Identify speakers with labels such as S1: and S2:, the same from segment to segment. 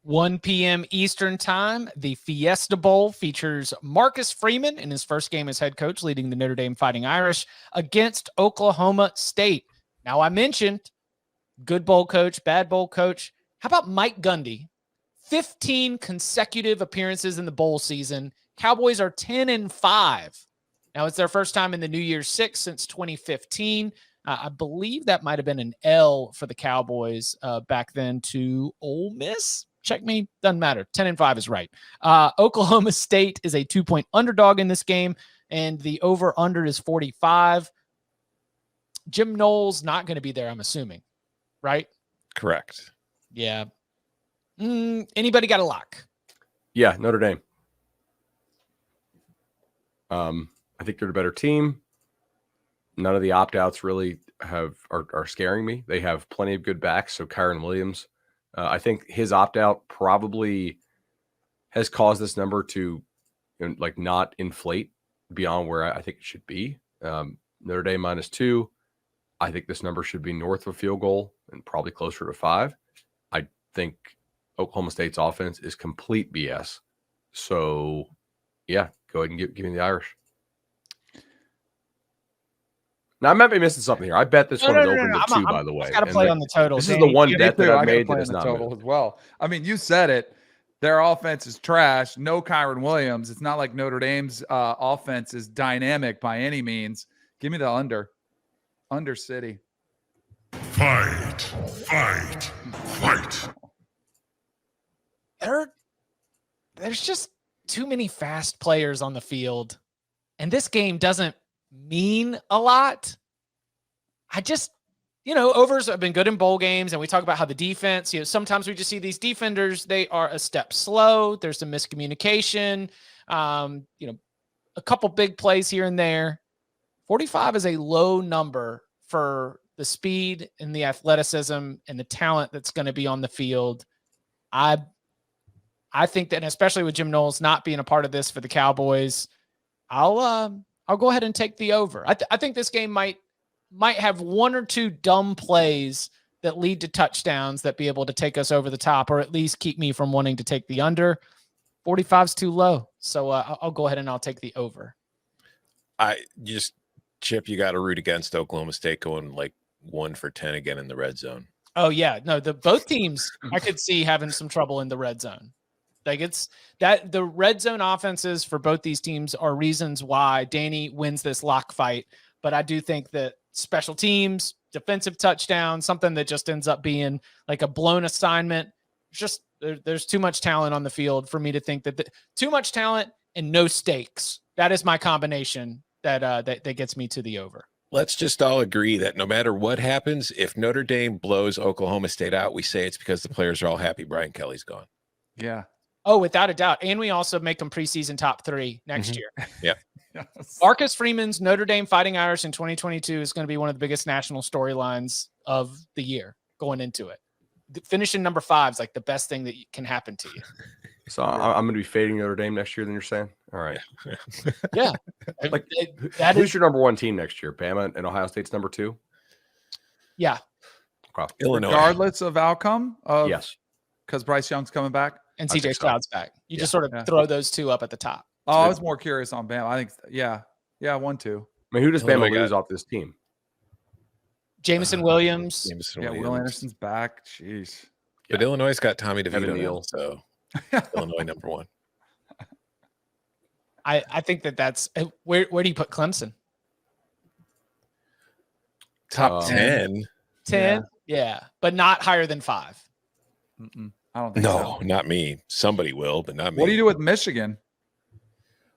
S1: 1 p.m. Eastern time, the Fiesta Bowl features Marcus Freeman in his first game as head coach, leading the Notre Dame Fighting Irish against Oklahoma State. Now, I mentioned good bowl coach, bad bowl coach. How about Mike Gundy? 15 consecutive appearances in the bowl season. Cowboys are 10-5. Now, it's their first time in the New Year's Six since 2015. I believe that might have been an L for the Cowboys back then to Ole Miss. Check me. Doesn't matter. 10-5 is right. Oklahoma State is a 2-point underdog in this game, and the over-under is 45. Jim Knowles not going to be there, I'm assuming, right?
S2: Correct.
S1: Yeah. Anybody got a lock?
S3: Yeah, Notre Dame. I think they're a better team. None of the opt-outs really are scaring me. They have plenty of good backs. So Kyron Williams, I think his opt-out probably has caused this number to not inflate beyond where I think it should be. Notre Dame -2. I think this number should be north of a field goal and probably closer to 5. I think Oklahoma State's offense is complete BS. So, yeah, go ahead and give me the Irish. Now, I might be missing something here. I bet this one is open to 2, by the way.
S1: I've got to play on the total.
S3: This is the one bet that I've made
S4: that
S3: is not
S4: total as well. I mean, you said it. Their offense is trash. No Kyron Williams. It's not like Notre Dame's offense is dynamic by any means. Give me the under. Under City.
S5: Fight. Fight. Fight.
S1: There's just too many fast players on the field, and this game doesn't mean a lot. I just, overs have been good in bowl games, and we talk about how the defense, sometimes we just see these defenders, they are a step slow. There's some miscommunication, a couple big plays here and there. 45 is a low number for the speed and the athleticism and the talent that's going to be on the field. I think that, and especially with Jim Knowles not being a part of this for the Cowboys, I'll go ahead and take the over. I think this game might have 1 or 2 dumb plays that lead to touchdowns that be able to take us over the top, or at least keep me from wanting to take the under. 45's too low, so I'll go ahead and I'll take the over.
S2: Chip, you got to root against Oklahoma State going like 1 for 10 again in the red zone.
S1: Oh yeah, no, both teams I could see having some trouble in the red zone. Like it's that the red zone offenses for both these teams are reasons why Danny wins this lock fight. But I do think that special teams, defensive touchdown, something that just ends up being like a blown assignment. Just there's too much talent on the field for me to think that too much talent and no stakes. That is my combination that gets me to the over.
S2: Let's just all agree that no matter what happens, if Notre Dame blows Oklahoma State out, we say it's because the players are all happy Brian Kelly's gone.
S4: Yeah.
S1: Oh, without a doubt. And we also make them preseason top 3 next year.
S2: Yeah.
S4: Yes.
S1: Marcus Freeman's Notre Dame Fighting Irish in 2022 is going to be one of the biggest national storylines of the year going into it. Finishing number 5 is like the best thing that can happen to you.
S3: So I'm going to be fading Notre Dame next year, then you're saying? All right.
S1: Yeah.
S3: Who's your number 1 team next year? Bama and Ohio State's number 2?
S1: Yeah.
S3: Okay.
S2: Illinois.
S4: Regardless of outcome?
S3: Yes.
S4: Because Bryce Young's coming back?
S1: And CJ Stroud's back. You just sort of throw those 2 up at the top.
S4: Oh, I was more curious on Bama. I think, yeah, 1-2.
S3: I mean, who does Bama lose off this team?
S1: Jamison Williams.
S4: Will Anderson's back. Jeez.
S2: But Illinois got Tommy DeVito
S3: Neal.
S2: So Illinois number 1.
S1: I think that's where do you put Clemson?
S2: Top 10.
S1: 10? Yeah. But not higher than 5.
S4: I don't think so.
S2: No, not me. Somebody will, but not me.
S4: What do you do with Michigan?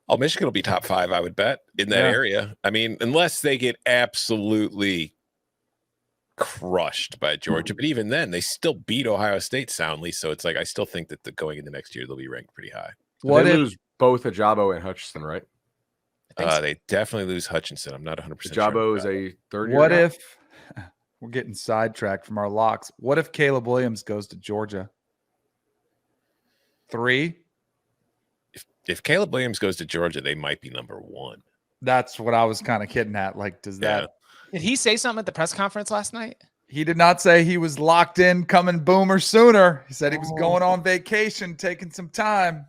S2: Oh, Michigan will be top 5, I would bet, in that area. I mean, unless they get absolutely crushed by Georgia. But even then, they still beat Ohio State soundly. So it's like I still think that going into next year, they'll be ranked pretty high.
S3: They lose both Ajabo and Hutchinson, right?
S2: They definitely lose Hutchinson. I'm not 100%
S3: Ajabo
S2: sure.
S3: is a third year.
S4: What if we're getting sidetracked from our locks? What if Caleb Williams goes to Georgia? 3?
S2: If Caleb Williams goes to Georgia, they might be number 1.
S4: That's what I was kind of kidding at. Like, does that?
S1: Did he say something at the press conference last night?
S4: He did not say he was locked in coming Boomer sooner. He said he was going on vacation, taking some time.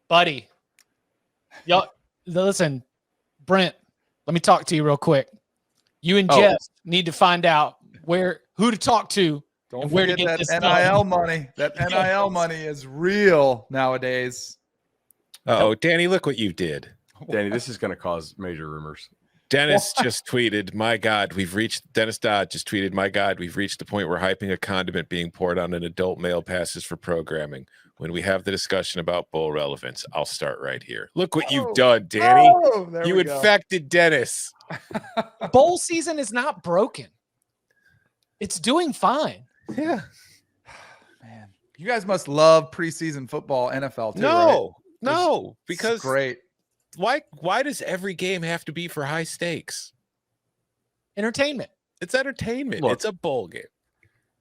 S1: Buddy. Yo, listen, Brent, let me talk to you real quick. You and Jeff need to find out who to talk to.
S4: Don't
S1: where to
S4: forget
S1: get
S4: that
S1: this
S4: NIL
S1: done.
S4: money. That NIL money is real nowadays.
S2: Oh, Danny, look what you did.
S3: Danny, this is going to cause major rumors.
S2: Dennis just tweeted, my God, Dennis Dodd just tweeted, my God, we've reached the point where hyping a condiment being poured on an adult male passes for programming. When we have the discussion about bowl relevance, I'll start right here. Look what you've done, Danny. You infected Dennis.
S1: Bowl season is not broken. It's doing fine.
S2: Yeah.
S4: Man, you guys must love preseason football, NFL too,
S2: No,
S4: right?
S2: no, because
S4: It's great.
S2: Why does every game have to be for high stakes?
S1: Entertainment.
S2: It's entertainment.
S3: Look,
S2: it's a bowl game.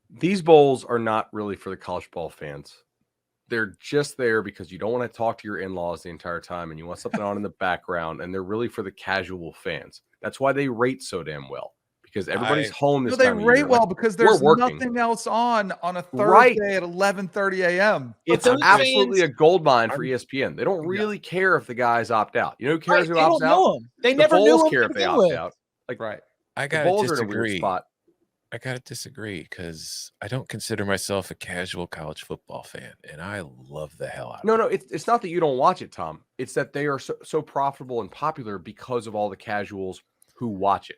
S3: These bowls are not really for the college football fans. They're just there because you don't want to talk to your in-laws the entire time and you want something on in the background, and they're really for the casual fans. That's why they rate so damn well, because everybody's home this
S4: They
S3: time of
S4: rate
S3: year.
S4: well
S3: Like,
S4: because there's
S3: we're working.
S4: nothing else on a Thursday
S3: Right.
S4: at 11:30 a.m.
S3: It's
S1: those
S3: absolutely
S1: fans
S3: a gold mine for ESPN. They don't really care if the guys opt out. You know who cares who
S1: They
S3: opts
S1: don't
S3: out?
S1: know them. They
S3: The
S1: never knew
S3: Bulls
S1: him
S3: care
S1: to
S3: if they
S1: begin
S3: opt
S1: with.
S3: out. Like,
S4: Right.
S2: I
S3: the
S2: gotta
S3: Bulls are in a weird
S2: disagree.
S3: spot.
S2: I gotta disagree because I don't consider myself a casual college football fan, and I love the hell out of it.
S3: No, it's not that you don't watch it, Tom. It's that they are so profitable and popular because of all the casuals who watch it.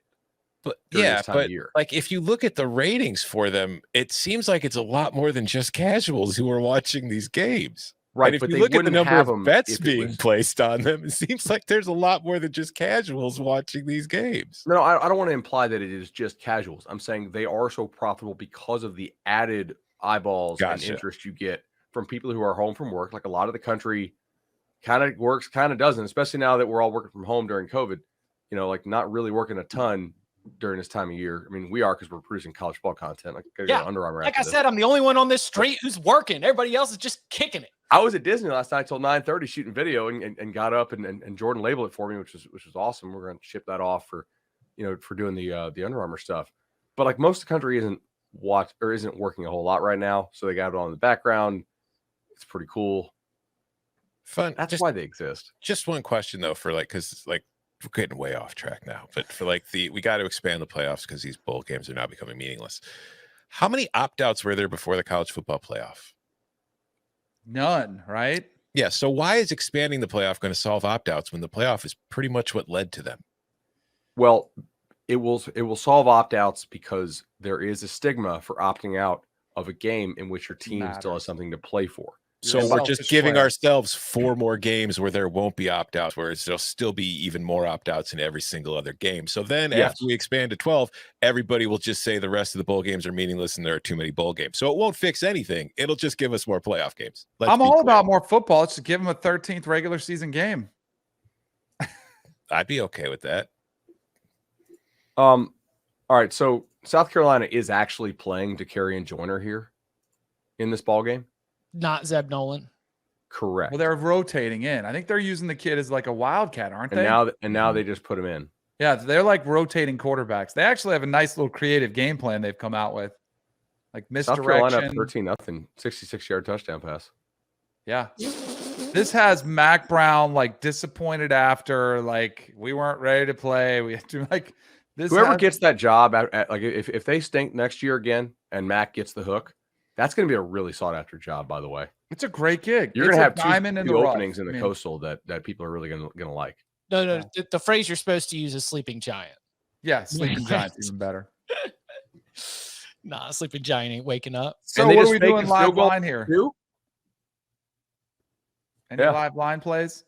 S2: But
S3: during
S2: yeah,
S3: this time of
S2: but
S3: year.
S2: like if you look at the ratings for them, it seems like it's a lot more than just casuals who are watching these games.
S3: Right,
S2: And if
S3: but
S2: you
S3: they
S2: look at the
S3: wouldn't
S2: number
S3: have
S2: of
S3: 'em
S2: bets
S3: if it
S2: being
S3: was-
S2: placed on them, it seems like there's a lot more than just casuals watching these games.
S3: No, I don't want to imply that it is just casuals. I'm saying they are so profitable because of the added eyeballs and
S2: Gotcha.
S3: interest you get from people who are home from work. Like a lot of the country kind of works, kind of doesn't, especially now that we're all working from home during COVID, like not really working a ton during this time of year. I mean, we are because we're producing college football content. Like, gotta go to Under Armour
S1: Like
S3: after
S1: I
S3: this.
S1: said, I'm the only one on this street who's working. Everybody else is just kicking it.
S3: I was at Disney last night till 9:30 shooting video and got up and Jordan labeled it for me, which was awesome. We're going to ship that off for doing the Under Armour stuff. But like most of the country isn't working a whole lot right now, so they got it on in the background. It's pretty cool.
S2: Fun.
S3: That's why they exist.
S2: Just one question though, because we're getting way off track now, but for we got to expand the playoffs because these bowl games are now becoming meaningless. How many opt-outs were there before the college football playoff?
S4: None, right?
S2: Yeah. So why is expanding the playoff going to solve opt-outs when the playoff is pretty much what led to them?
S3: Well, it will solve opt-outs because there is a stigma for opting out of a game in which your team still has something to play for.
S2: So we're just giving ourselves 4 more games where there won't be opt-outs, where there'll still be even more opt-outs in every single other game. So then after we expand to 12, everybody will just say the rest of the bowl games are meaningless and there are too many bowl games. So it won't fix anything. It'll just give us more playoff games.
S4: I'm all about more football. Let's just give them a 13th regular season game.
S2: I'd be okay with that.
S3: All right. So South Carolina is actually playing Dakarian Joyner here in this ball game.
S1: Not Zeb Nolan.
S3: Correct.
S4: Well, they're rotating in. I think they're using the kid as like a wildcat, aren't they?
S3: Now they just put him in.
S4: Yeah, they're like rotating quarterbacks. They actually have a nice little creative game plan they've come out with, like misdirection.
S3: South Carolina 13-0, 66-yard touchdown pass.
S4: Yeah, this has Mac Brown like disappointed after we weren't ready to play. We had to this.
S3: Whoever gets that job if they stink next year again and Mac gets the hook. That's going to be a really sought after job, by the way.
S4: It's a great gig.
S3: You're going to have
S4: diamond in the
S3: openings in the coastal that people are really going to like.
S1: No. The phrase you're supposed to use is sleeping giant.
S4: Yeah, sleeping giant's even better.
S1: Nah, sleeping giant ain't waking up.
S4: So what are we doing live line here? Any
S3: Yeah.
S4: live line plays?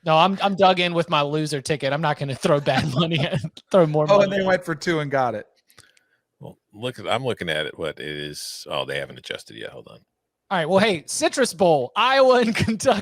S1: No, I'm dug in with my loser ticket. I'm not going to throw bad money and throw more money.
S4: Oh, and they went for 2 and got it.
S2: Well, I'm looking at it. What it is? Oh, they haven't adjusted yet. Hold on.
S1: All right. Well, hey, Citrus Bowl, Iowa and Kentucky.